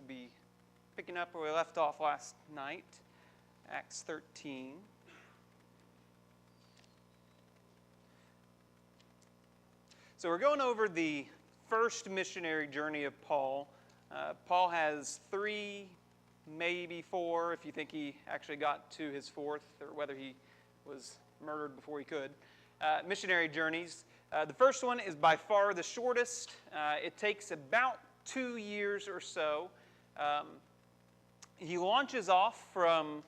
be picking up where we left off last night, Acts 13. So we're going over the first missionary journey of Paul. Paul has 3, maybe 4, if you think he actually got to his 4th, or whether he was murdered before he could, missionary journeys. The first one is by far the shortest. It takes about 2 years or so. He launches off from,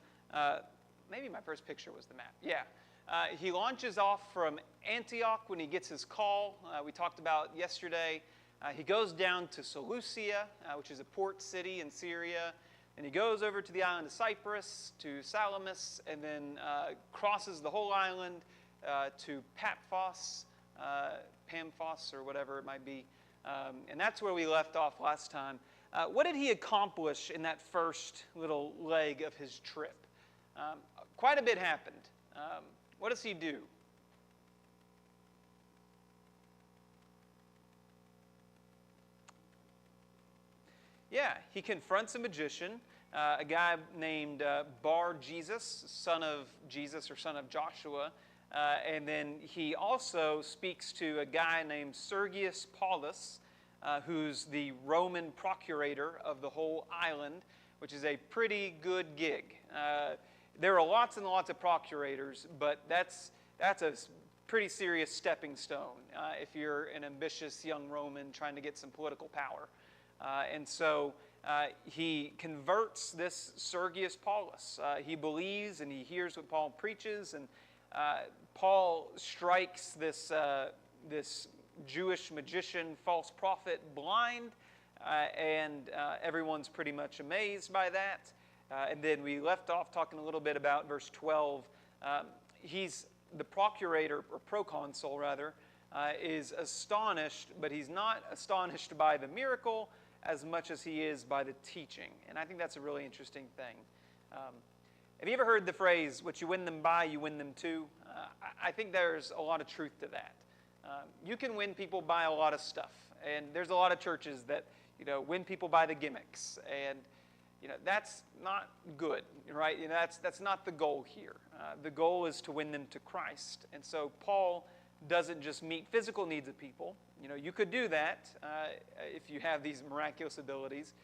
maybe my first picture was the map. Yeah. He launches off from Antioch when he gets his call, we talked about yesterday. He goes down to Seleucia, which is a port city in Syria, and he goes over to the island of Cyprus, to Salamis, and then crosses the whole island to Paphos, Pamphos, or whatever it might be. And that's where we left off last time. What did he accomplish in that first little leg of his trip? Quite a bit happened. What does he do? Yeah, he confronts a magician, a guy named Bar Jesus, son of Jesus or son of Joshua. And then he also speaks to a guy named Sergius Paulus, who's the Roman procurator of the whole island, which is a pretty good gig. There are lots and lots of procurators, but that's a pretty serious stepping stone if you're an ambitious young Roman trying to get some political power. And so he converts this Sergius Paulus. He believes and he hears what Paul preaches, and Paul strikes this Jewish magician, false prophet, blind, and everyone's pretty much amazed by that. And then we left off talking a little bit about verse 12. He's the procurator, or proconsul rather, is astonished, but he's not astonished by the miracle as much as he is by the teaching. And I think that's a really interesting thing. Have you ever heard the phrase, what you win them by, you win them to? I think there's a lot of truth to that. You can win people by a lot of stuff. And there's a lot of churches that, win people by the gimmicks. And, that's not good, right? That's not the goal here. The goal is to win them to Christ. And so Paul doesn't just meet physical needs of people. You could do that if you have these miraculous abilities.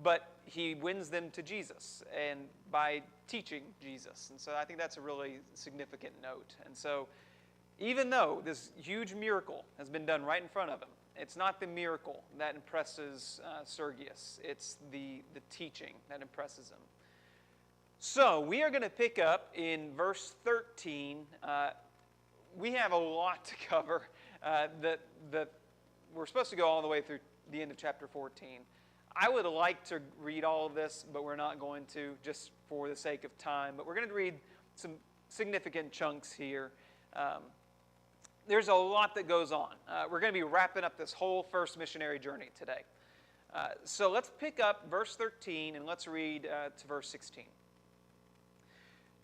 But he wins them to Jesus, and by teaching Jesus. And so I think that's a really significant note. And so even though this huge miracle has been done right in front of him, it's not the miracle that impresses Sergius. It's the teaching that impresses him. So we are going to pick up in verse 13. We have a lot to cover. We're supposed to go all the way through the end of chapter 14. I would like to read all of this, but we're not going to, just for the sake of time. But we're going to read some significant chunks here. There's a lot that goes on. We're going to be wrapping up this whole first missionary journey today. So let's pick up verse 13 and let's read to verse 16.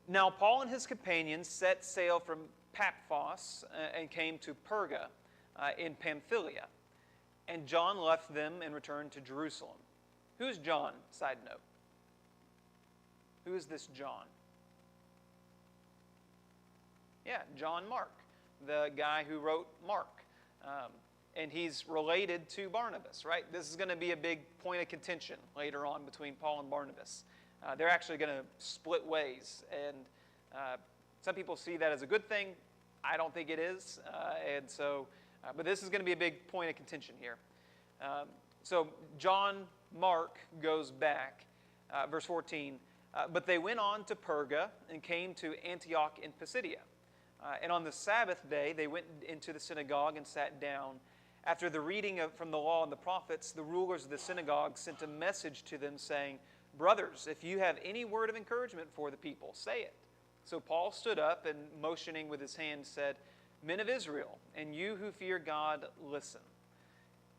Now Paul and his companions set sail from Paphos and came to Perga in Pamphylia. And John left them and returned to Jerusalem. Who's John? Side note. Who is this John? Yeah, John Mark, the guy who wrote Mark. And he's related to Barnabas, right? This is going to be a big point of contention later on between Paul and Barnabas. They're actually going to split ways. And some people see that as a good thing. I don't think it is. But this is going to be a big point of contention here. So John Mark goes back, verse 14. But they went on to Perga and came to Antioch in Pisidia. And on the Sabbath day, they went into the synagogue and sat down. After the reading from the law and the prophets, the rulers of the synagogue sent a message to them saying, "Brothers, if you have any word of encouragement for the people, say it." So Paul stood up and motioning with his hand said, "Men of Israel, and you who fear God, listen."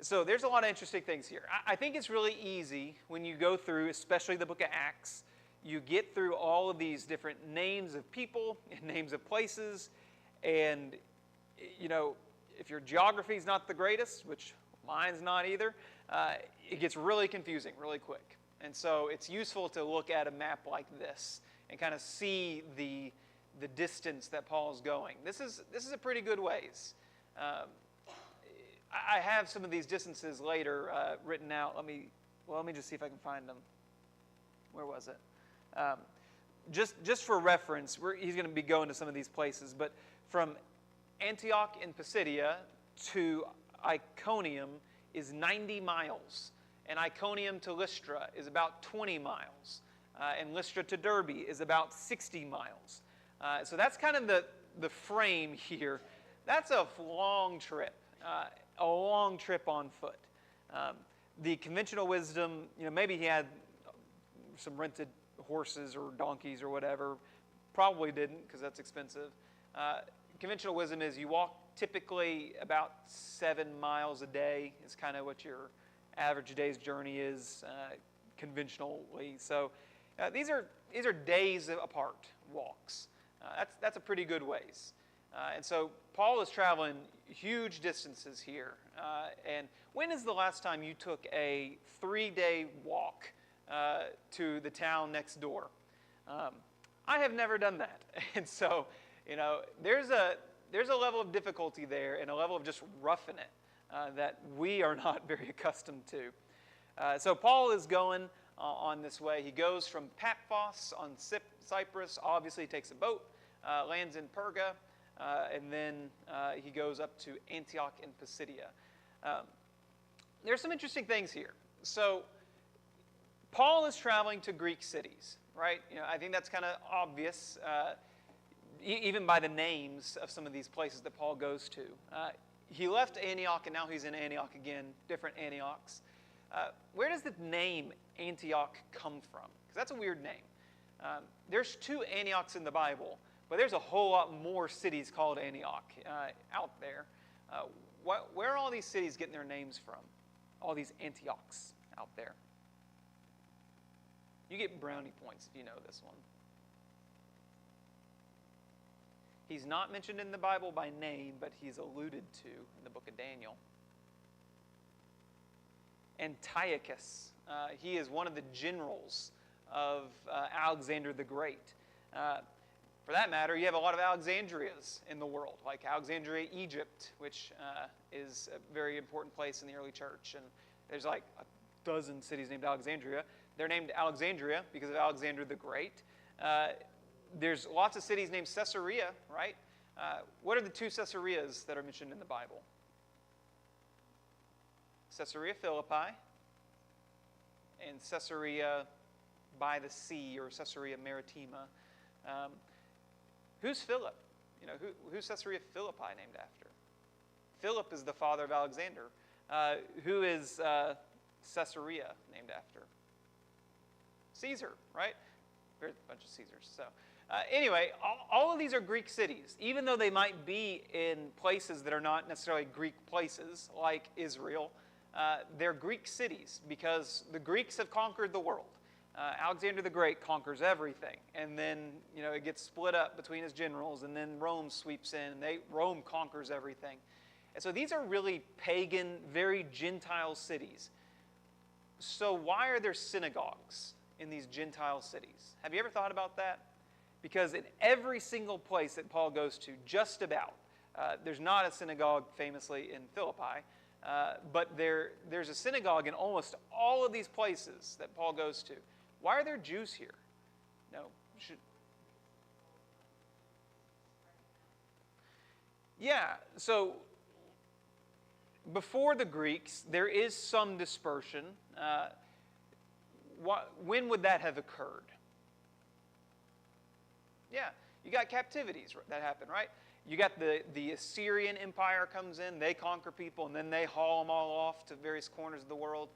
So there's a lot of interesting things here. I think it's really easy when you go through, especially the book of Acts, you get through all of these different names of people and names of places, and, if your geography is not the greatest, which mine's not either, it gets really confusing really quick. And so it's useful to look at a map like this and kind of see the distance that Paul's going. This is a pretty good ways. I have some of these distances later written out. Let me just see if I can find them. Where was it? Just for reference, he's going to be going to some of these places, but from Antioch in Pisidia to Iconium is 90 miles, and Iconium to Lystra is about 20 miles, and Lystra to Derbe is about 60 miles. So that's kind of the frame here. That's a long trip on foot. The conventional wisdom, maybe he had some rented horses or donkeys or whatever. Probably didn't, because that's expensive. Conventional wisdom is you walk typically about 7 miles a day is kind of what your average day's journey is conventionally. So these are days apart walks. That's a pretty good ways. And so Paul is traveling huge distances here. And when is the last time you took a 3-day walk to the town next door? I have never done that. And so, there's a level of difficulty there and a level of just roughing it that we are not very accustomed to. So Paul is going on this way. He goes from Paphos on Cyprus. Obviously, he takes a boat, lands in Perga, and then he goes up to Antioch in Pisidia. There's some interesting things here. So Paul is traveling to Greek cities, right? I think that's kind of obvious, even by the names of some of these places that Paul goes to. He left Antioch, and now he's in Antioch again, different Antiochs. Where does the name Antioch come from? Because that's a weird name. There's 2 Antiochs in the Bible, but there's a whole lot more cities called Antioch out there. Where are all these cities getting their names from? All these Antiochs out there. You get brownie points if you know this one. He's not mentioned in the Bible by name, but he's alluded to in the book of Daniel. Antiochus. He is one of the generals of Alexander the Great. For that matter, you have a lot of Alexandrias in the world, like Alexandria, Egypt, which is a very important place in the early church. And there's like a dozen cities named Alexandria. They're named Alexandria because of Alexander the Great. There's lots of cities named Caesarea, right? What are the 2 Caesareas that are mentioned in the Bible? Caesarea Philippi and Caesarea by the sea, or Caesarea Maritima. Who's Philip? Who's Caesarea Philippi named after? Philip is the father of Alexander. Who is Caesarea named after? Caesar, right? There's a bunch of Caesars. So anyway, all of these are Greek cities, even though they might be in places that are not necessarily Greek places, like Israel. They're Greek cities because the Greeks have conquered the world. Alexander the Great conquers everything, and then it gets split up between his generals, and then Rome sweeps in, and Rome conquers everything. And so these are really pagan, very Gentile cities. So why are there synagogues in these Gentile cities? Have you ever thought about that? Because in every single place that Paul goes to, just about, there's not a synagogue famously in Philippi, but there's a synagogue in almost all of these places that Paul goes to. Why are there Jews here? Yeah, so before the Greeks, there is some dispersion. When would that have occurred? Yeah, you got captivities that happen, right? You got the Assyrian Empire comes in, they conquer people, and then they haul them all off to various corners of the world.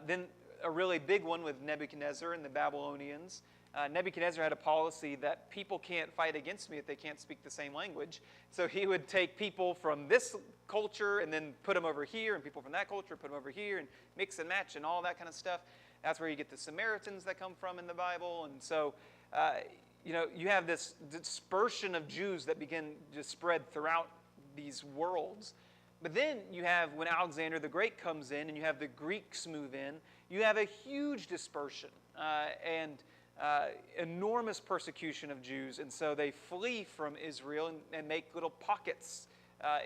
Then a really big one with Nebuchadnezzar and the Babylonians. Nebuchadnezzar had a policy that people can't fight against me if they can't speak the same language. So he would take people from this culture and then put them over here, and people from that culture put them over here, and mix and match and all that kind of stuff. That's where you get the Samaritans that come from in the Bible. And so, you have this dispersion of Jews that begin to spread throughout these worlds. But then you have, when Alexander the Great comes in and you have the Greeks move in, you have a huge dispersion and enormous persecution of Jews. And so they flee from Israel and make little pockets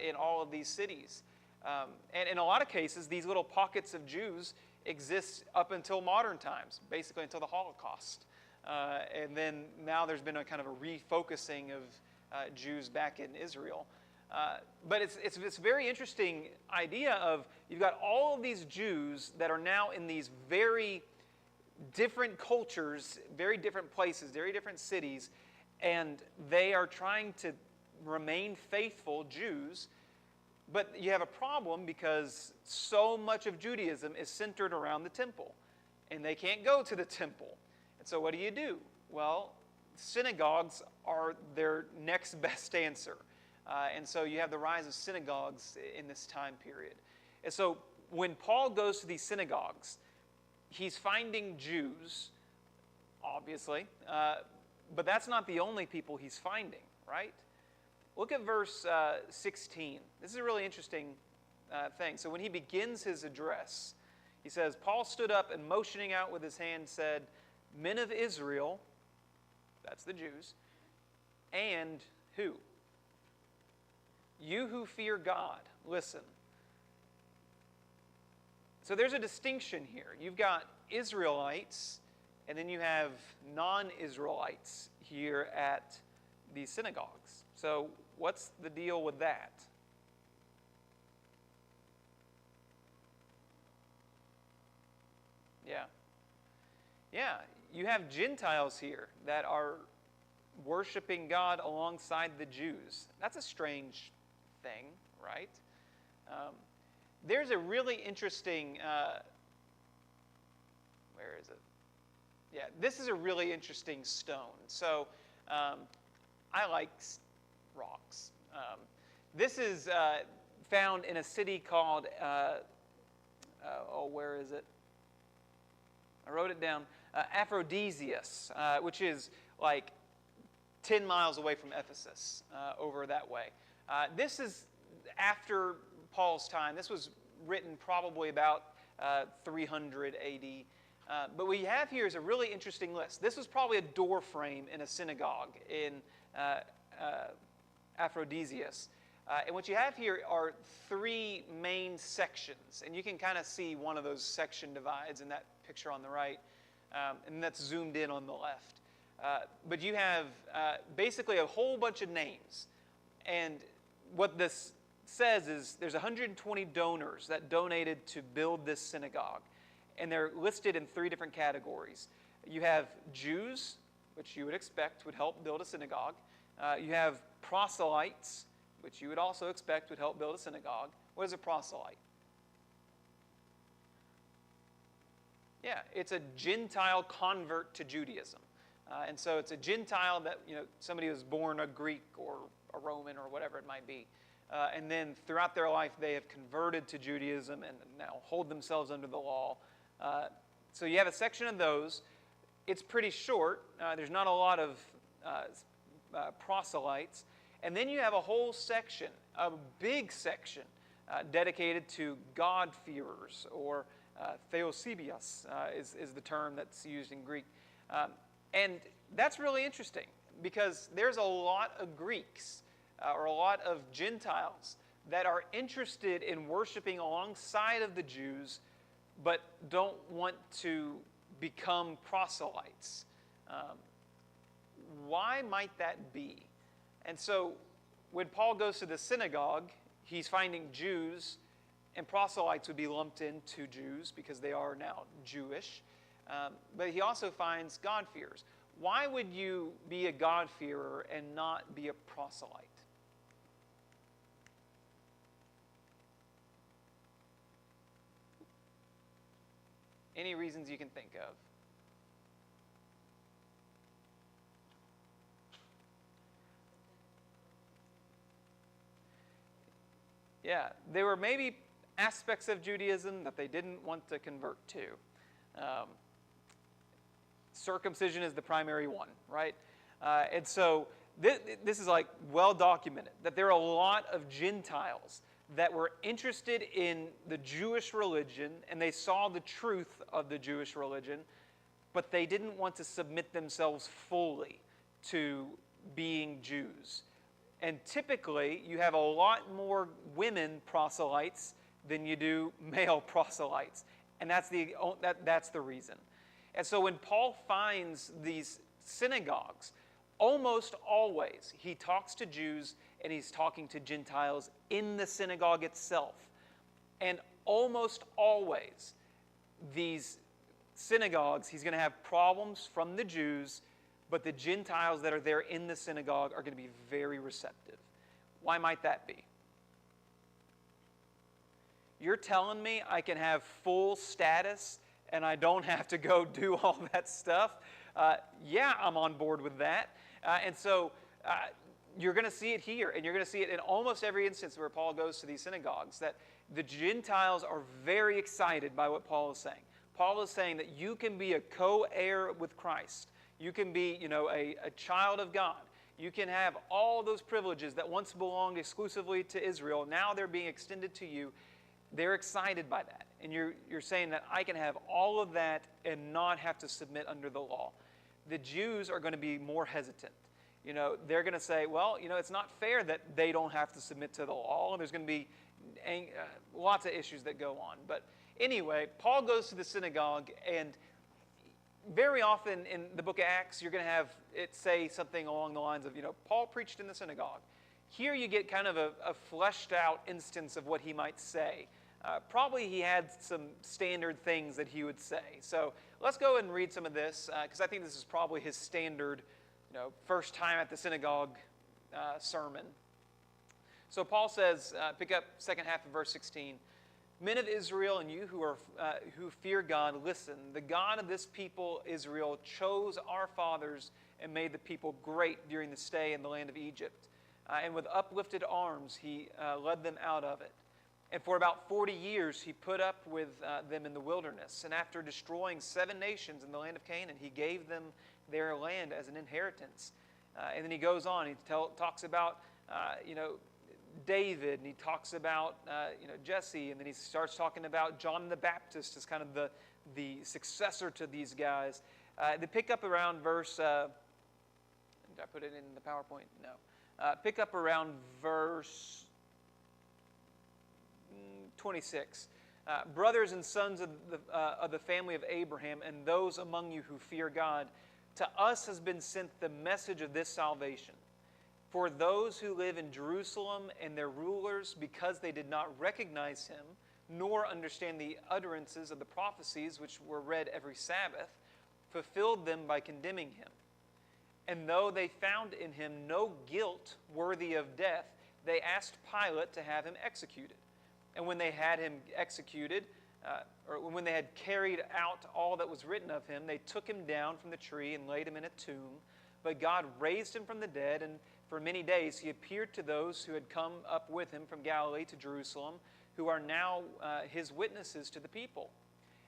in all of these cities. And in a lot of cases, these little pockets of Jews exist up until modern times, basically until the Holocaust. And then now there's been a kind of a refocusing of Jews back in Israel. But it's this very interesting idea of you've got all of these Jews that are now in these very different cultures, very different places, very different cities, and they are trying to remain faithful Jews. But you have a problem because so much of Judaism is centered around the temple, and they can't go to the temple. And so what do? Well, synagogues are their next best answer. And so you have the rise of synagogues in this time period. And so when Paul goes to these synagogues, he's finding Jews, obviously, but that's not the only people he's finding, right? Look at verse 16. This is a really interesting thing. So when he begins his address, he says, Paul stood up and motioning out with his hand said, "Men of Israel," that's the Jews, "and who? You who fear God, listen." So there's a distinction here. You've got Israelites, and then you have non-Israelites here at these synagogues. So what's the deal with that? Yeah, you have Gentiles here that are worshiping God alongside the Jews. That's a strange thing, right? There's a really interesting, where is it? Yeah, this is a really interesting stone. So I like rocks. This is found in a city called, where is it? I wrote it down. Aphrodisias, which is like 10 miles away from Ephesus, over that way. This is after Paul's time. This was written probably about 300 AD. But what you have here is a really interesting list. This was probably a door frame in a synagogue in Aphrodisias. And what you have here are three main sections. And you can kind of see one of those section divides in that picture on the right. And that's zoomed in on the left. But you have basically a whole bunch of names. And what this says is there's 120 donors that donated to build this synagogue. And they're listed in three different categories. You have Jews, which you would expect would help build a synagogue. You have proselytes, which you would also expect would help build a synagogue. What is a proselyte? Yeah, it's a Gentile convert to Judaism. And so it's a Gentile that, somebody who was born a Greek or a Roman or whatever it might be. And then throughout their life, they have converted to Judaism and now hold themselves under the law. So you have a section of those. It's pretty short. There's not a lot of proselytes. And then you have a whole section, a big section, dedicated to God-fearers, or theosebios is the term that's used in Greek. And that's really interesting because there's a lot of Greeks or a lot of Gentiles that are interested in worshiping alongside of the Jews but don't want to become proselytes. Why might that be? And so when Paul goes to the synagogue, he's finding Jews, and proselytes would be lumped into Jews because they are now Jewish. But he also finds God-fearers. Why would you be a God-fearer and not be a proselyte? Any reasons you can think of? Yeah, there were maybe aspects of Judaism that they didn't want to convert to. Circumcision is the primary one, right? And so this is like well documented, that there are a lot of Gentiles that were interested in the Jewish religion, and they saw the truth of the Jewish religion, but they didn't want to submit themselves fully to being Jews. And typically, you have a lot more women proselytes than you do male proselytes. And that's the reason. And so when Paul finds these synagogues, almost always he talks to Jews and he's talking to Gentiles in the synagogue itself. And almost always these synagogues, he's going to have problems from the Jews, but the Gentiles that are there in the synagogue are going to be very receptive. Why might that be? You're telling me I can have full status and I don't have to go do all that stuff? Yeah, I'm on board with that. And so you're going to see it here, and you're going to see it in almost every instance where Paul goes to these synagogues, that the Gentiles are very excited by what Paul is saying. Paul is saying that you can be a co-heir with Christ. You can be, a child of God. You can have all those privileges that once belonged exclusively to Israel. Now they're being extended to you. They're excited by that. And you're saying that I can have all of that and not have to submit under the law. The Jews are going to be more hesitant. They're going to say, well, it's not fair that they don't have to submit to the law. There's going to be lots of issues that go on. But anyway, Paul goes to the synagogue, and very often in the book of Acts, you're going to have it say something along the lines of, Paul preached in the synagogue. Here you get kind of a fleshed out instance of what he might say. Probably he had some standard things that he would say. So let's go and read some of this, because I think this is probably his standard, first time at the synagogue sermon. So Paul says, pick up second half of verse 16. Men of Israel, and you who fear God, listen. The God of this people, Israel, chose our fathers and made the people great during the stay in the land of Egypt. And with uplifted arms, he led them out of it. And for about 40 years, he put up with them in the wilderness. And after destroying 7 nations in the land of Canaan, he gave them their land as an inheritance. And then he goes on. He talks about, David, and he talks about, Jesse. And then he starts talking about John the Baptist as kind of the successor to these guys. They pick up around verse, did I put it in the PowerPoint? No. Pick up around verse 26. Brothers and sons of the family of Abraham, and those among you who fear God, to us has been sent the message of this salvation. For those who live in Jerusalem and their rulers, because they did not recognize him, nor understand the utterances of the prophecies which were read every Sabbath, fulfilled them by condemning him. And though they found in him no guilt worthy of death, they asked Pilate to have him executed. And when they had him executed, or when they had carried out all that was written of him, they took him down from the tree and laid him in a tomb. But God raised him from the dead, and for many days he appeared to those who had come up with him from Galilee to Jerusalem, who are now his witnesses to the people.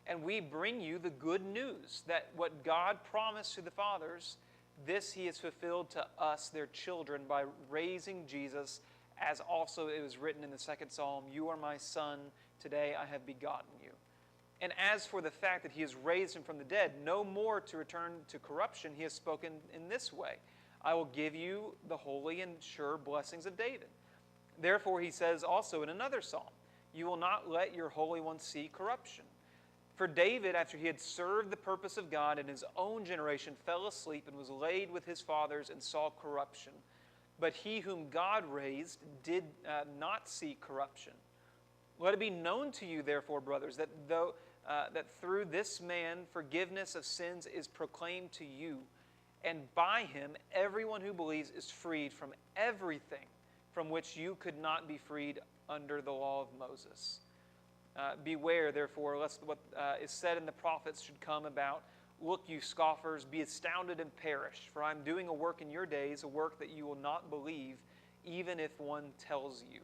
And we bring you the good news that what God promised to the fathers, this he has fulfilled to us, their children, by raising Jesus, as also it was written in the second psalm, you are my son, today I have begotten you. And as for the fact that he has raised him from the dead, no more to return to corruption, he has spoken in this way, I will give you the holy and sure blessings of David. Therefore he says also in another psalm, you will not let your Holy One see corruption. For David, after he had served the purpose of God in his own generation, fell asleep and was laid with his fathers and saw corruption. But he whom God raised did not see corruption. Let it be known to you, therefore, brothers, that through this man forgiveness of sins is proclaimed to you, and by him everyone who believes is freed from everything from which you could not be freed under the law of Moses. Beware, therefore, lest what is said in the prophets should come about. Look, you scoffers, be astounded and perish, for I am doing a work in your days, a work that you will not believe, even if one tells you.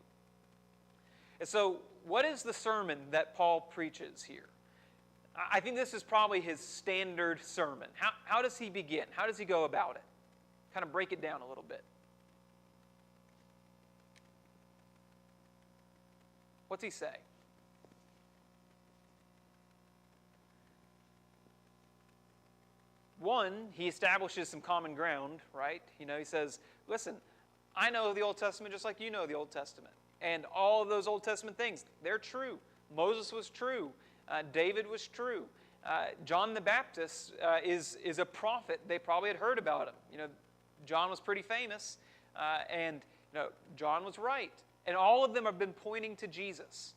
And so, what is the sermon that Paul preaches here? I think this is probably his standard sermon. How does he begin? How does he go about it? Kind of break it down a little bit. What's he say? One, he establishes some common ground, right? He says, listen, I know the Old Testament just like you know the Old Testament. And all of those Old Testament things, they're true. Moses was true. David was true. John the Baptist is a prophet. They probably had heard about him. John was pretty famous, and John was right. And all of them have been pointing to Jesus.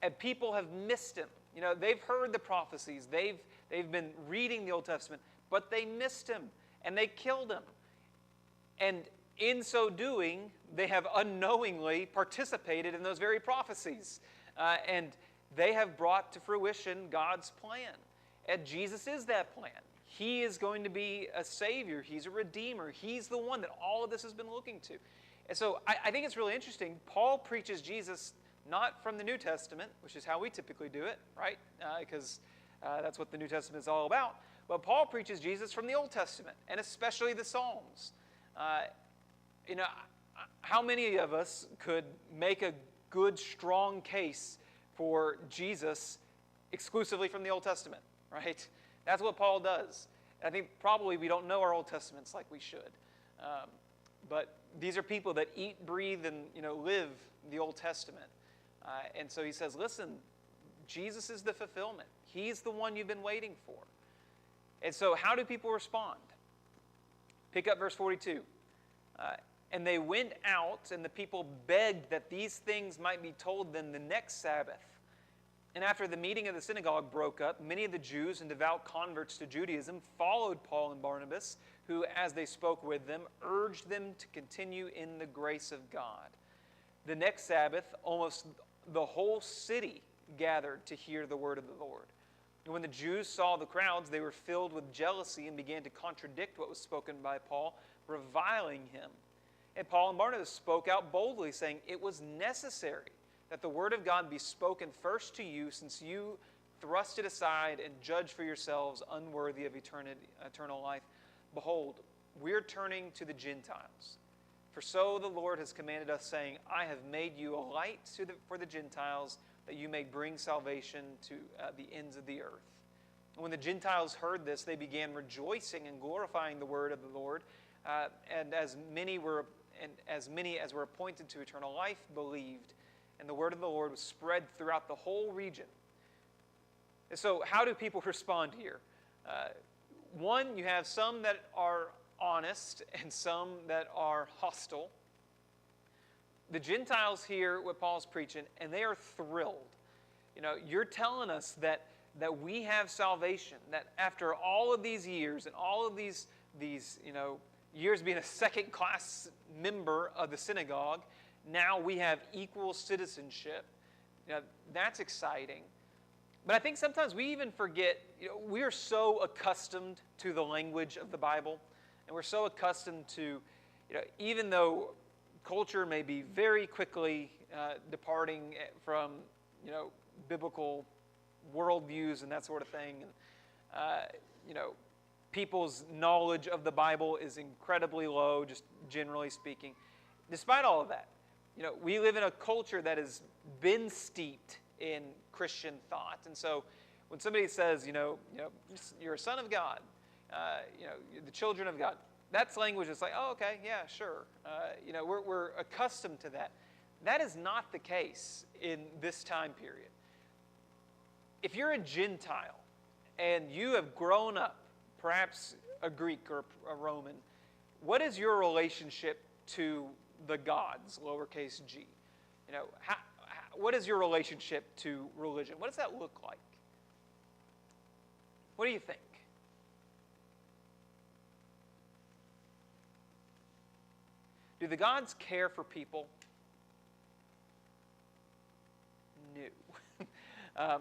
And people have missed him. They've heard the prophecies. They've been reading the Old Testament, but they missed him, and they killed him. And in so doing, they have unknowingly participated in those very prophecies. And they have brought to fruition God's plan. And Jesus is that plan. He is going to be a Savior. He's a Redeemer. He's the one that all of this has been looking to. And so I think it's really interesting. Paul preaches Jesus not from the New Testament, which is how we typically do it, right? Because that's what the New Testament is all about. But Paul preaches Jesus from the Old Testament, and especially the Psalms. How many of us could make a good, strong case for Jesus exclusively from the Old Testament, right? That's what Paul does. I think probably we don't know our Old Testaments like we should. But these are people that eat, breathe, and live the Old Testament. And so he says, listen, Jesus is the fulfillment. He's the one you've been waiting for. And so how do people respond? Pick up verse 42. And they went out, and the people begged that these things might be told them the next Sabbath. And after the meeting of the synagogue broke up, many of the Jews and devout converts to Judaism followed Paul and Barnabas, who, as they spoke with them, urged them to continue in the grace of God. The next Sabbath, almost the whole city gathered to hear the word of the Lord. And when the Jews saw the crowds, they were filled with jealousy and began to contradict what was spoken by Paul, reviling him. And Paul and Barnabas spoke out boldly, saying, it was necessary that the word of God be spoken first to you, since you thrust it aside and judge for yourselves unworthy of eternal life. Behold, we're turning to the Gentiles. For so the Lord has commanded us, saying, I have made you a light for the Gentiles, that you may bring salvation to the ends of the earth. And when the Gentiles heard this, they began rejoicing and glorifying the word of the Lord. And as many as were appointed to eternal life believed. And the word of the Lord was spread throughout the whole region. And so how do people respond here? One, you have some that are honest and some that are hostile. The Gentiles hear what Paul's preaching, and they are thrilled. You're telling us that we have salvation, that after all of these years and all of these years being a second-class member of the synagogue, now we have equal citizenship. That's exciting. But I think sometimes we even forget, we are so accustomed to the language of the Bible, and we're so accustomed to, even though culture may be very quickly departing from, biblical worldviews and that sort of thing, and, people's knowledge of the Bible is incredibly low, just generally speaking. Despite all of that, we live in a culture that has been steeped in Christian thought. And so when somebody says, you're a son of God, you're the children of God, that's language that's like, oh, okay, yeah, sure. We're accustomed to that. That is not the case in this time period. If you're a Gentile and you have grown up, perhaps a Greek or a Roman, what is your relationship to the gods, lowercase g? What is your relationship to religion? What does that look like? What do you think? Do the gods care for people? No.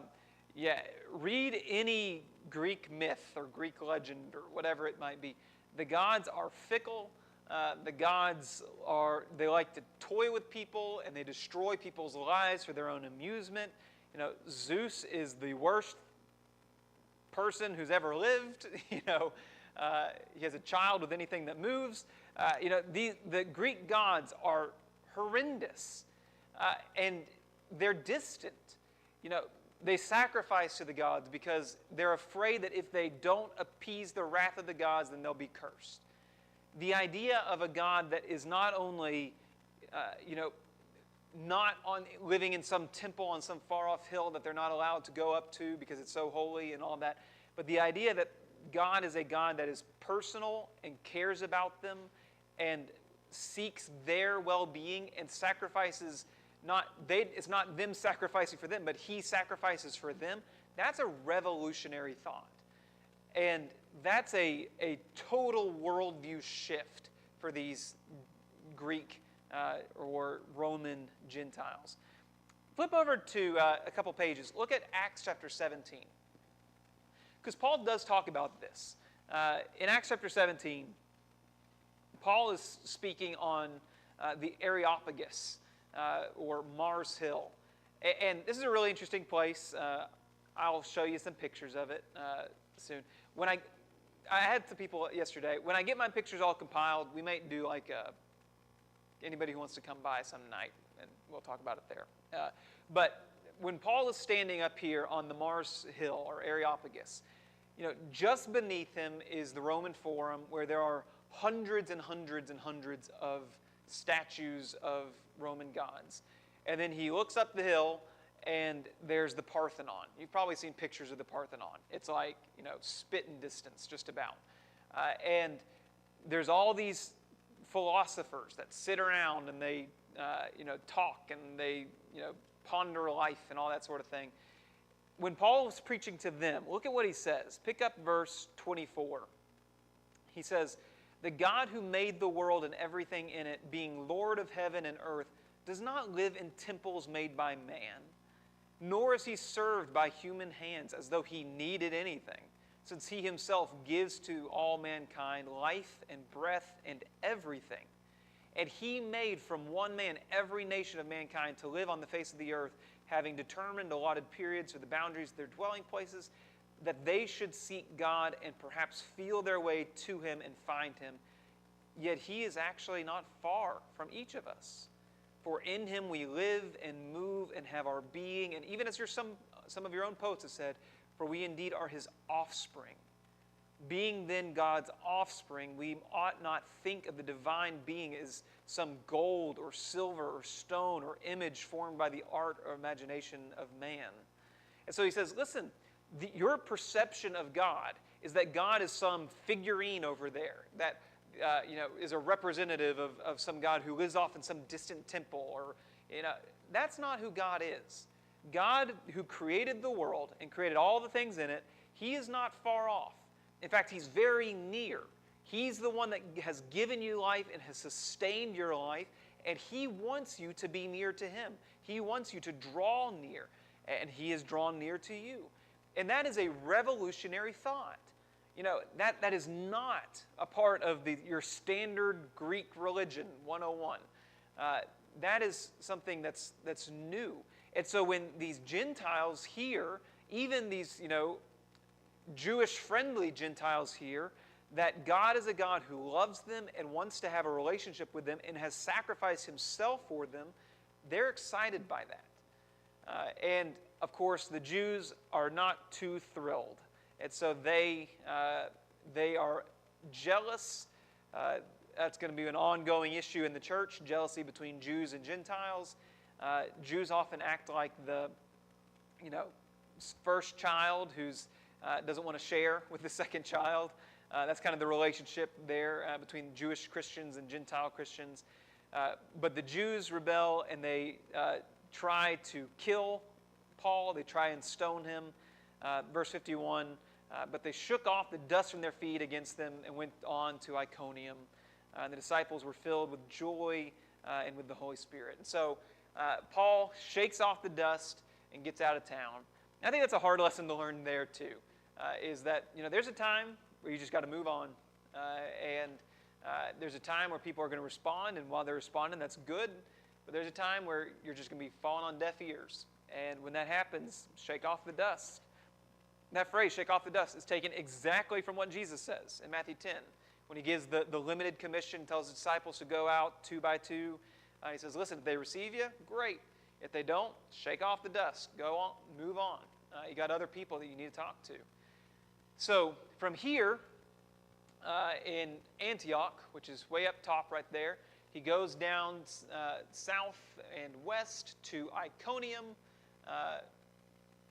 Read any Greek myth or Greek legend or whatever it might be. The gods are fickle. The gods they like to toy with people, and they destroy people's lives for their own amusement. Zeus is the worst person who's ever lived. He has a child with anything that moves. The Greek gods are horrendous. And they're distant. They sacrifice to the gods because they're afraid that if they don't appease the wrath of the gods, then they'll be cursed. The idea of a God that is not only, not living in some temple on some far-off hill that they're not allowed to go up to because it's so holy and all that, but the idea that God is a God that is personal and cares about them and seeks their well-being and sacrifices. It's not them sacrificing for them, but He sacrifices for them. That's a revolutionary thought. And that's a total worldview shift for these Greek or Roman Gentiles. Flip over to a couple pages. Look at Acts chapter 17. Because Paul does talk about this. In Acts chapter 17, Paul is speaking on the Areopagus, or Mars Hill. And this is a really interesting place. I'll show you some pictures of it soon. When I had some people yesterday, when I get my pictures all compiled, we might do like anybody who wants to come by some night, and we'll talk about it there. But when Paul is standing up here on the Mars Hill, or Areopagus, just beneath him is the Roman Forum, where there are hundreds and hundreds and hundreds of statues of Roman gods. And then he looks up the hill, and there's the Parthenon. You've probably seen pictures of the Parthenon. It's like, spitting distance, just about. And there's all these philosophers that sit around and they, talk and they, ponder life and all that sort of thing. When Paul was preaching to them, look at what he says. Pick up verse 24. He says, "The God who made the world and everything in it, being Lord of heaven and earth, does not live in temples made by man, nor is He served by human hands as though He needed anything, since He Himself gives to all mankind life and breath and everything. And He made from one man every nation of mankind to live on the face of the earth, having determined allotted periods or the boundaries of their dwelling places, that they should seek God and perhaps feel their way to Him and find Him. Yet He is actually not far from each of us. For in Him we live and move and have our being." And even as some of your own poets have said, "For we indeed are His offspring." Being then God's offspring, we ought not think of the divine being as some gold or silver or stone or image formed by the art or imagination of man. And so he says, listen, your perception of God is that God is some figurine over there that is a representative of some God who lives off in some distant temple, or that's not who God is. God, who created the world and created all the things in it, He is not far off. In fact, He's very near. He's the one that has given you life and has sustained your life, and He wants you to be near to Him. He wants you to draw near, and He is drawn near to you. And that is a revolutionary thought. That is not a part of your standard Greek religion 101. That is something that's new. And so when these Gentiles hear, even these, Jewish-friendly Gentiles hear, that God is a God who loves them and wants to have a relationship with them and has sacrificed Himself for them, they're excited by that. And, of course, the Jews are not too thrilled. And so they are jealous. That's going to be an ongoing issue in the church, jealousy between Jews and Gentiles. Jews often act like the, first child who's doesn't want to share with the second child. That's kind of the relationship there between Jewish Christians and Gentile Christians. But the Jews rebel, and they try to kill Paul. They try and stone him. Verse 51, but they shook off the dust from their feet against them and went on to Iconium. The disciples were filled with joy and with the Holy Spirit. And so Paul shakes off the dust and gets out of town. And I think that's a hard lesson to learn there too, is that there's a time where you just got to move on. And there's a time where people are going to respond, and while they're responding, that's good. But there's a time where you're just going to be falling on deaf ears. And when that happens, shake off the dust. That phrase, shake off the dust, is taken exactly from what Jesus says in Matthew 10. When He gives the limited commission, tells His disciples to go out 2 by 2. He says, listen, if they receive you, great. If they don't, shake off the dust. Go on, move on. You got other people that you need to talk to. So from here in Antioch, which is way up top right there, he goes down south and west to Iconium,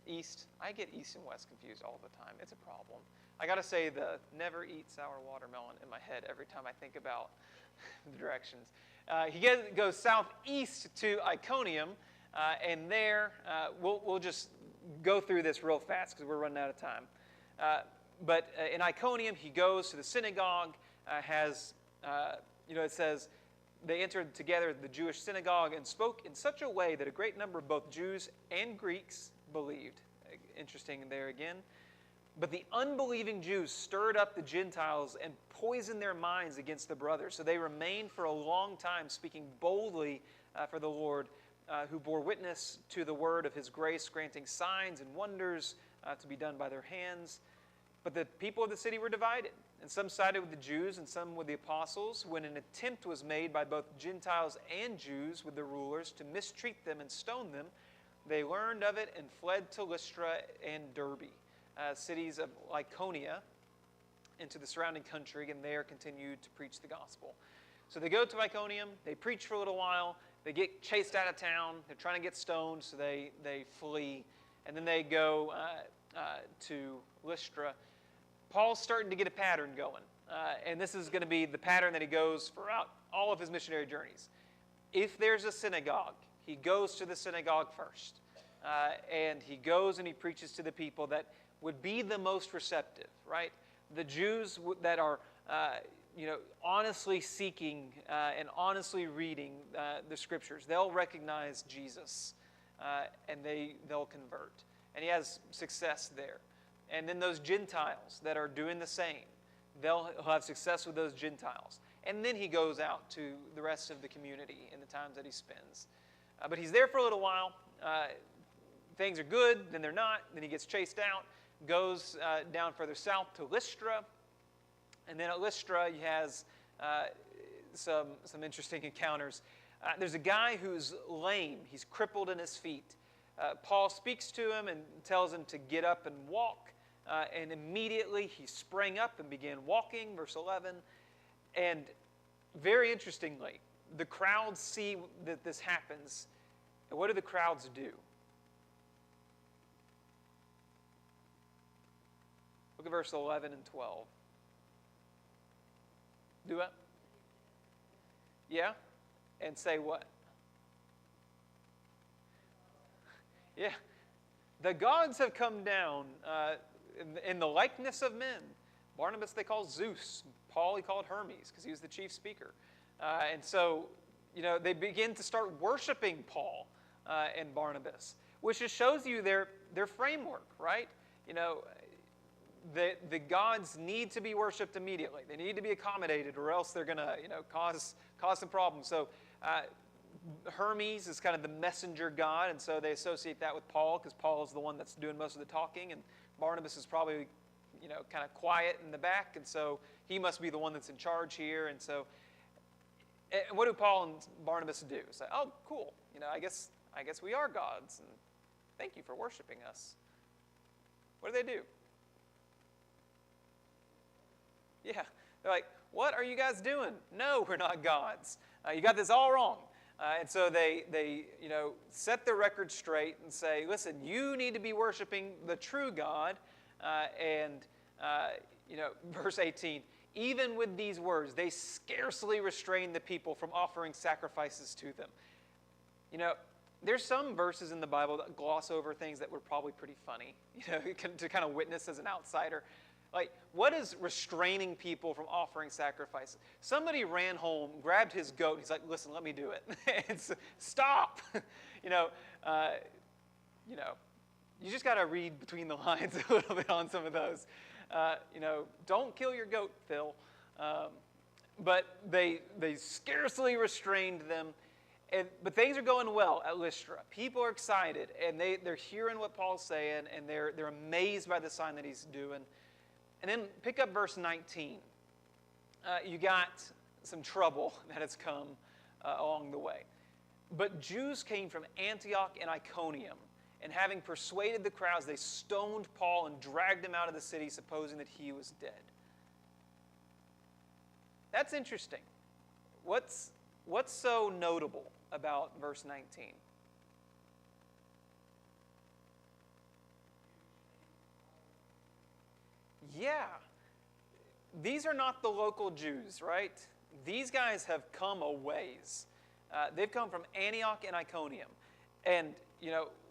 east. I get east and west confused all the time. It's a problem. I got to say the never eat sour watermelon in my head every time I think about the directions. He goes southeast to Iconium, and there we'll just go through this real fast because we're running out of time. But in Iconium, he goes to the synagogue, it says, they entered together the Jewish synagogue and spoke in such a way that a great number of both Jews and Greeks believed. Interesting there again. But the unbelieving Jews stirred up the Gentiles and poisoned their minds against the brothers. So they remained for a long time speaking boldly for the Lord, who bore witness to the word of his grace, granting signs and wonders to be done by their hands. But the people of the city were divided, and some sided with the Jews and some with the apostles. When an attempt was made by both Gentiles and Jews with the rulers to mistreat them and stone them, they learned of it and fled to Lystra and Derbe, cities of Lycaonia, into the surrounding country, and there continued to preach the gospel. So they go to Iconium, they preach for a little while, they get chased out of town, they're trying to get stoned, so they flee, and then they go to Lystra. Paul's starting to get a pattern going, and this is going to be the pattern that he goes throughout all of his missionary journeys. If there's a synagogue, he goes to the synagogue first, and he goes and he preaches to the people that would be the most receptive, right? The Jews that are, honestly seeking and honestly reading the Scriptures, they'll recognize Jesus, and they'll convert. And he has success there. And then those Gentiles that are doing the same, he'll have success with those Gentiles. And then he goes out to the rest of the community in the times that he spends. But he's there for a little while. Things are good, then they're not. Then he gets chased out, goes down further south to Lystra. And then at Lystra, he has some interesting encounters. There's a guy who's lame. He's crippled in his feet. Paul speaks to him and tells him to get up and walk. And immediately he sprang up and began walking, verse 11. And very interestingly, the crowds see that this happens. And what do the crowds do? Look at verse 11 and 12. Do it? Yeah? And say what? Yeah. The gods have come down in the likeness of men. Barnabas they call Zeus. Paul he called Hermes because he was the chief speaker. And so, they begin to start worshiping Paul and Barnabas, which just shows you their framework, right? The gods need to be worshipped immediately. They need to be accommodated, or else they're going to, cause some problems. So Hermes is kind of the messenger god, and so they associate that with Paul because Paul is the one that's doing most of the talking, and Barnabas is probably, kind of quiet in the back, and so he must be the one that's in charge here. And so, what do Paul and Barnabas do? Say, oh, cool. I guess we are gods, and thank you for worshiping us. What do? Yeah, they're like, what are you guys doing? No, we're not gods. You got this all wrong. And so they set the record straight and say, listen, you need to be worshiping the true God. Verse 18, even with these words, they scarcely restrained the people from offering sacrifices to them. There's some verses in the Bible that gloss over things that were probably pretty funny, to kind of witness as an outsider. Like, what is restraining people from offering sacrifices? Somebody ran home, grabbed his goat. He's like, listen, let me do it. Stop. You just got to read between the lines a little bit on some of those. Don't kill your goat, Phil. But they scarcely restrained them. But things are going well at Lystra. People are excited, and they're hearing what Paul's saying, and they're amazed by the sign that he's doing. And then pick up verse 19. You got some trouble that has come along the way. But Jews came from Antioch and Iconium, and having persuaded the crowds, they stoned Paul and dragged him out of the city, supposing that he was dead. That's interesting. What's so notable about verse 19? Yeah. These are not the local Jews, right? These guys have come a ways. They've come from Antioch and Iconium. And,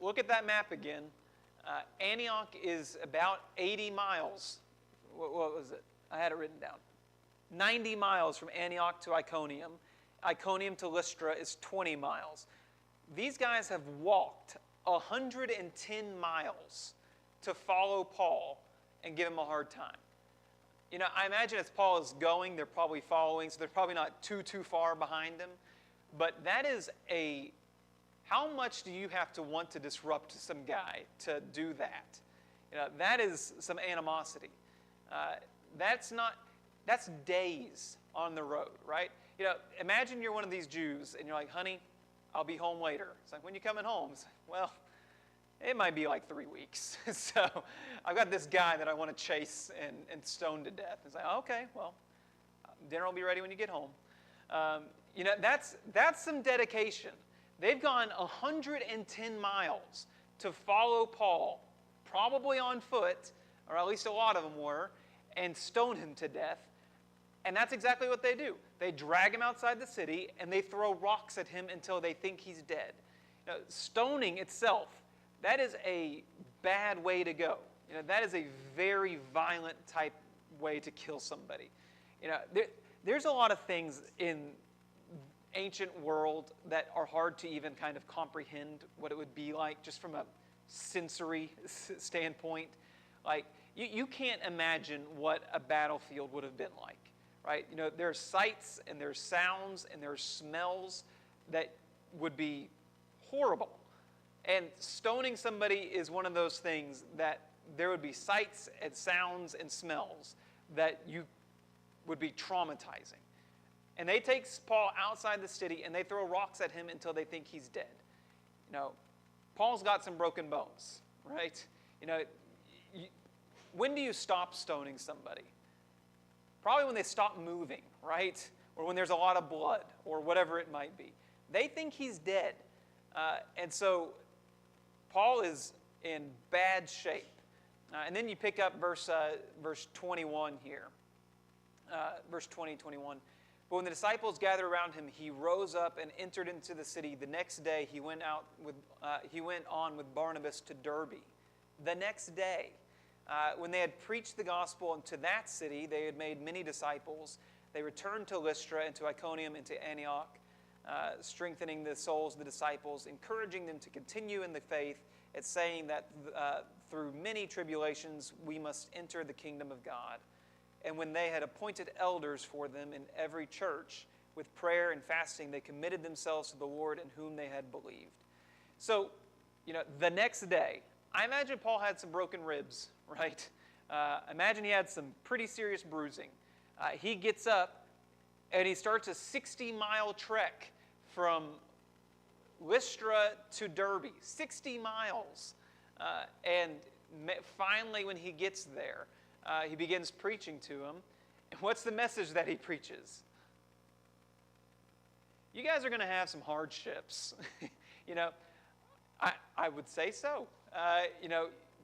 look at that map again. Antioch is about 80 miles. What was it? I had it written down. 90 miles from Antioch to Iconium. Iconium to Lystra is 20 miles. These guys have walked 110 miles to follow Paul and give him a hard time. I imagine as Paul is going, they're probably following, so they're probably not too far behind him. But that is how much do you have to want to disrupt some guy to do that? That is some animosity. That's days on the road, right? Imagine you're one of these Jews and you're like, honey, I'll be home later. It's like, when you coming home? It's like, well, it might be like 3 weeks. So I've got this guy that I want to chase and stone to death. It's like, okay, well, dinner will be ready when you get home. That's some dedication. They've gone 110 miles to follow Paul, probably on foot, or at least a lot of them were, and stone him to death. And that's exactly what they do. They drag him outside the city, and they throw rocks at him until they think he's dead. Stoning itself, that is a bad way to go. That is a very violent type way to kill somebody. There's a lot of things in ancient world that are hard to even kind of comprehend what it would be like just from a sensory standpoint. Like, you can't imagine what a battlefield would have been like, right? There's sights and there's sounds and there's smells that would be horrible. And stoning somebody is one of those things that there would be sights and sounds and smells that you would be traumatizing. And they take Paul outside the city and they throw rocks at him until they think he's dead. Paul's got some broken bones, right? When do you stop stoning somebody? Probably when they stop moving, right? Or when there's a lot of blood or whatever it might be. They think he's dead. And so Paul is in bad shape. And then you pick up verse 21 here. Verse 20, 21. But when the disciples gathered around him, he rose up and entered into the city. The next day he went on with Barnabas to Derbe. The next day, when they had preached the gospel into that city, they had made many disciples. They returned to Lystra and to Iconium and to Antioch, strengthening the souls of the disciples, encouraging them to continue in the faith, and saying that through many tribulations we must enter the kingdom of God. And when they had appointed elders for them in every church, with prayer and fasting, they committed themselves to the Lord in whom they had believed. So, the next day, I imagine Paul had some broken ribs, right? Imagine he had some pretty serious bruising. He gets up and he starts a 60-mile trek from Lystra to Derbe, 60 miles. And finally, when he gets there, he begins preaching to them. And what's the message that he preaches? You guys are going to have some hardships. I would say so.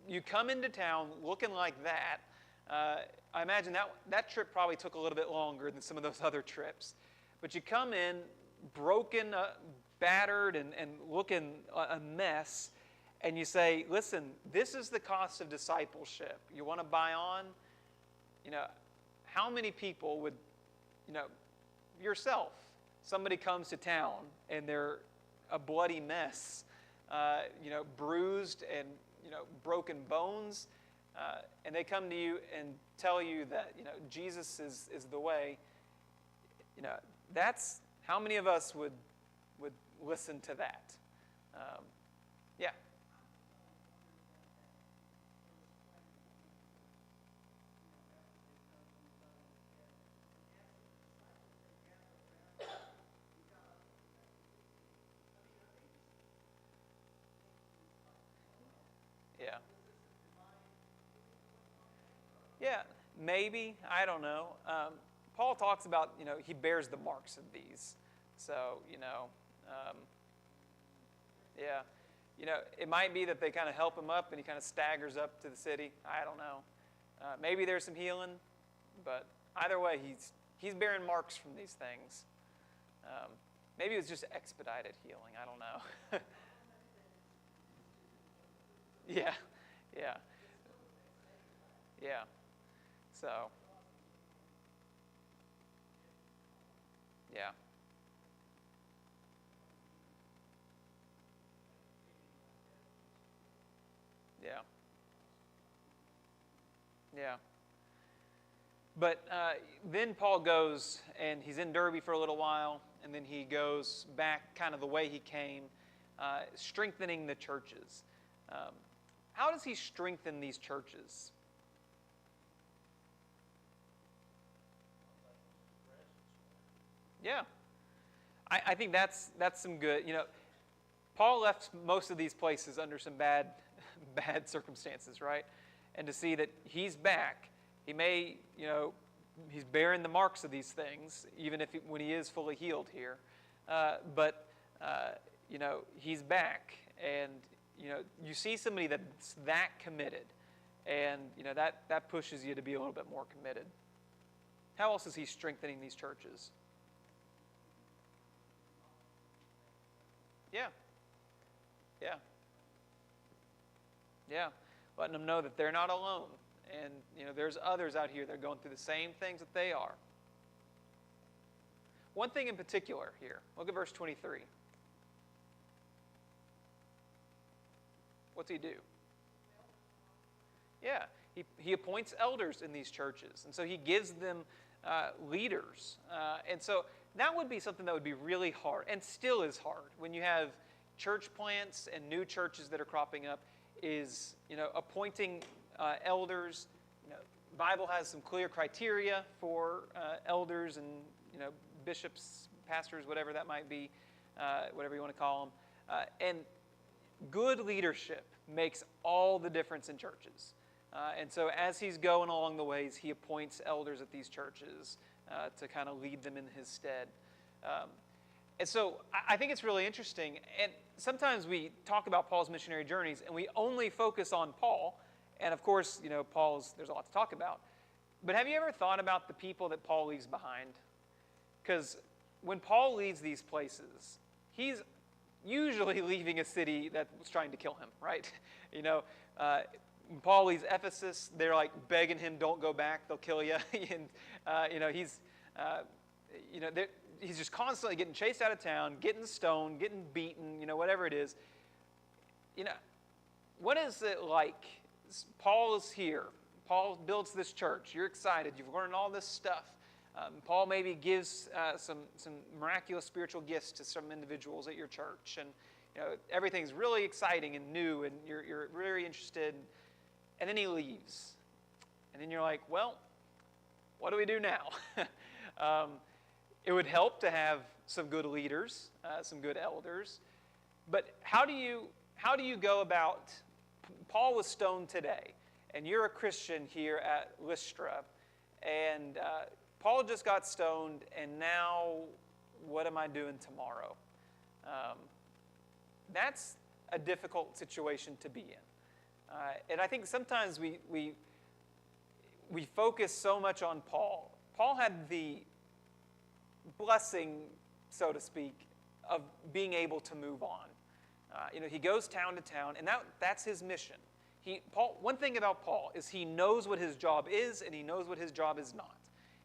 You come into town looking like that. I imagine that trip probably took a little bit longer than some of those other trips. But you come in broken, battered, and looking a mess. And you say, listen, this is the cost of discipleship. You want to buy on? How many people would, yourself, somebody comes to town and they're a bloody mess, bruised and, broken bones, and they come to you and tell you that, Jesus is the way. That's, how many of us would listen to that? Yeah. Maybe, I don't know. Paul talks about, he bears the marks of these. So, yeah. It might be that they kind of help him up and he kind of staggers up to the city. I don't know. Maybe there's some healing, but either way, he's bearing marks from these things. Maybe it was just expedited healing. I don't know. Yeah. So, yeah. Yeah. But then Paul goes, and he's in Derby for a little while, and then he goes back kind of the way he came, strengthening the churches. How does he strengthen these churches? Yeah. I think that's some good. Paul left most of these places under some bad circumstances, right? And to see that he's back, he may, he's bearing the marks of these things, even when he is fully healed here. But he's back, and you see somebody that's that committed, and that pushes you to be a little bit more committed. How else is he strengthening these churches? Yeah. Letting them know that they're not alone. And, there's others out here that are going through the same things that they are. One thing in particular here. Look at verse 23. What's he do? Yeah. He appoints elders in these churches. And so he gives them leaders. And so that would be something that would be really hard, and still is hard, when you have church plants and new churches that are cropping up, is, appointing elders. The Bible has some clear criteria for elders and, bishops, pastors, whatever that might be, whatever you want to call them. And good leadership makes all the difference in churches. And so as he's going along the ways, he appoints elders at these churches to kind of lead them in his stead. And so I think it's really interesting. And sometimes we talk about Paul's missionary journeys, and we only focus on Paul. And of course, there's a lot to talk about. But have you ever thought about the people that Paul leaves behind? Because when Paul leaves these places, he's usually leaving a city that was trying to kill him, right? When Paul leaves Ephesus, they're like begging him, "Don't go back; they'll kill you." And he's just constantly getting chased out of town, getting stoned, getting beaten, whatever it is. What is it like? Paul is here. Paul builds this church. You're excited. You've learned all this stuff. Paul maybe gives some miraculous spiritual gifts to some individuals at your church, and everything's really exciting and new, and you're really interested. And then he leaves, and then you're like, well, what do we do now? It would help to have some good leaders, some good elders, but how do you go about? Paul was stoned today, and you're a Christian here at Lystra, and Paul just got stoned, and now what am I doing tomorrow? That's a difficult situation to be in. And I think sometimes we focus so much on Paul. Paul had the blessing, so to speak, of being able to move on. He goes town to town, and that's his mission. One thing about Paul is he knows what his job is, and he knows what his job is not.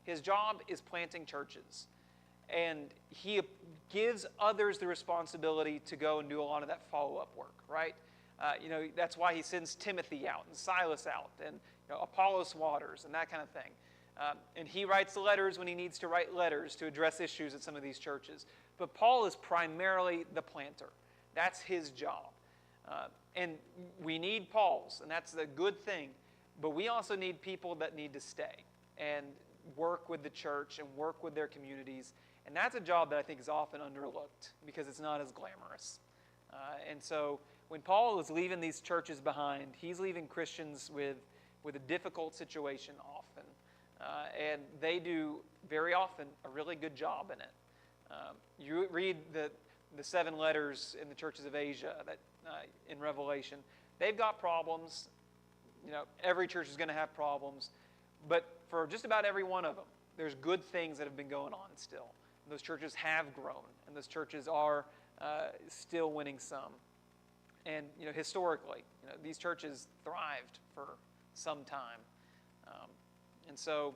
His job is planting churches, and he gives others the responsibility to go and do a lot of that follow-up work, right? That's why he sends Timothy out and Silas out and Apollos Waters and that kind of thing. And he writes letters when he needs to write letters to address issues at some of these churches. But Paul is primarily the planter. That's his job. And we need Pauls, and that's a good thing. But we also need people that need to stay and work with the church and work with their communities. And that's a job that I think is often underlooked because it's not as glamorous. And so when Paul is leaving these churches behind, he's leaving Christians with a difficult situation often. and they do very often a really good job in it. You read the 7 letters in the churches of Asia that in Revelation. They've got problems. Every church is going to have problems. But for just about every one of them, there's good things that have been going on still. And those churches have grown, and those churches are still winning some. And historically, these churches thrived for some time. And so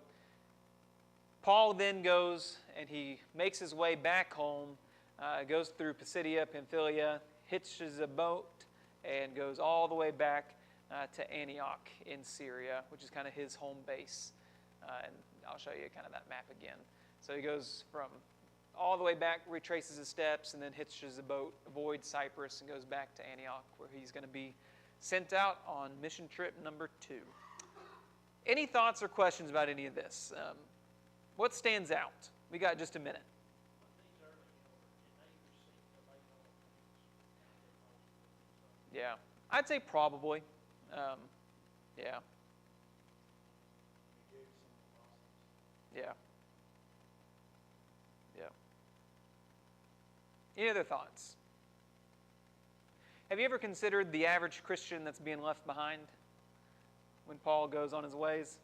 Paul then goes and he makes his way back home, goes through Pisidia, Pamphylia, hitches a boat, and goes all the way back to Antioch in Syria, which is kind of his home base. And I'll show you kind of that map again. So he goes from all the way back, retraces his steps, and then hitches a boat, avoids Cyprus, and goes back to Antioch, where he's going to be sent out on mission trip number 2. Any thoughts or questions about any of this? What stands out? We got just a minute. Yeah, I'd say probably. Yeah. Yeah. Yeah. Any other thoughts? Have you ever considered the average Christian that's being left behind when Paul goes on his ways?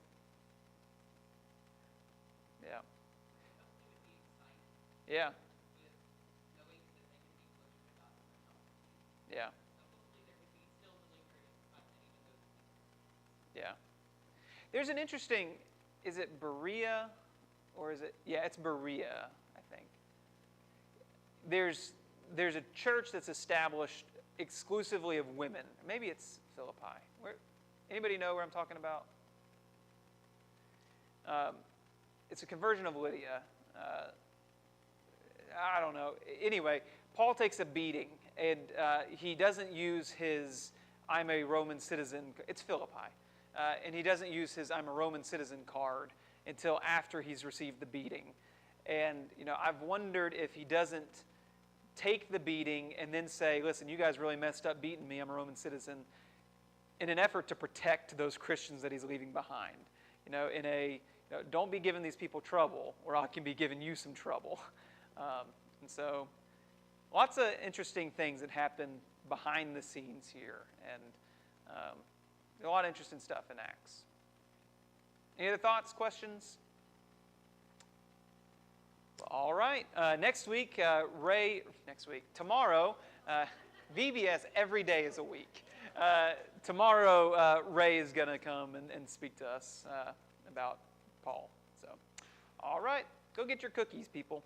Yeah. Yeah. Yeah. Yeah. There's an interesting, is it Berea or is it, yeah, it's Berea, I think. There's a church that's established exclusively of women. Maybe it's Philippi. Anybody know where I'm talking about? It's a conversion of Lydia. I don't know. Anyway, Paul takes a beating, and he doesn't use his I'm a Roman citizen. It's Philippi. And he doesn't use his I'm a Roman citizen card until after he's received the beating. And, I've wondered if he doesn't take the beating and then say, listen, you guys really messed up beating me. I'm a Roman citizen, in an effort to protect those Christians that he's leaving behind. Don't be giving these people trouble, or I can be giving you some trouble. And so lots of interesting things that happen behind the scenes here. And a lot of interesting stuff in Acts. Any other thoughts, questions? All right. Tomorrow, VBS every day is a week. Tomorrow, Ray is going to come and speak to us about Paul. So, all right. Go get your cookies, people.